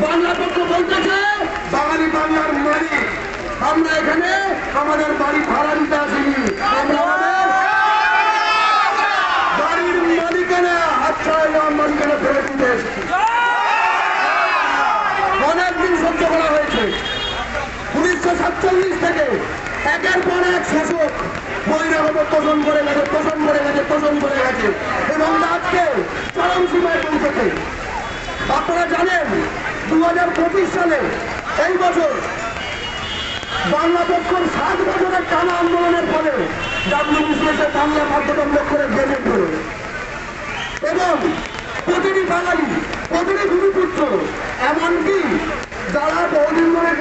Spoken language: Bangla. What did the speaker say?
বাংলা পক্ষ বলতেছে বাঙালি বাংলার মালিক, আমরা এখানে আমাদের বাড়ি ভাড়া দিতে আসিনি, আমরা আমাদের বাড়ির মালিকানা আচ্ছা মালিকানা ফেরত দিতে এসেছি। অনেকদিন সহ্য করা হয়েছে। 1947 থেকে একের পর এক শাসক বহিরাগত পোষণ করে গেছে, পোষণ করে গেছে, পোষণ করে গেছে এবং আজকে চরম সীমায় পৌঁছেছে। আপনারা জানেন 2025 সালে এই বছর বাংলা পক্ষের 7 বছরের টানা আন্দোলনের ফলে ডাব্লিউবিসিএস বাংলা বাধ্যতামূলক করে গেজেট হল এবং প্রতিটি বাঙালি, প্রতিটি ভূমিপুত্র, এমনকি যারা বহুদিন ধরে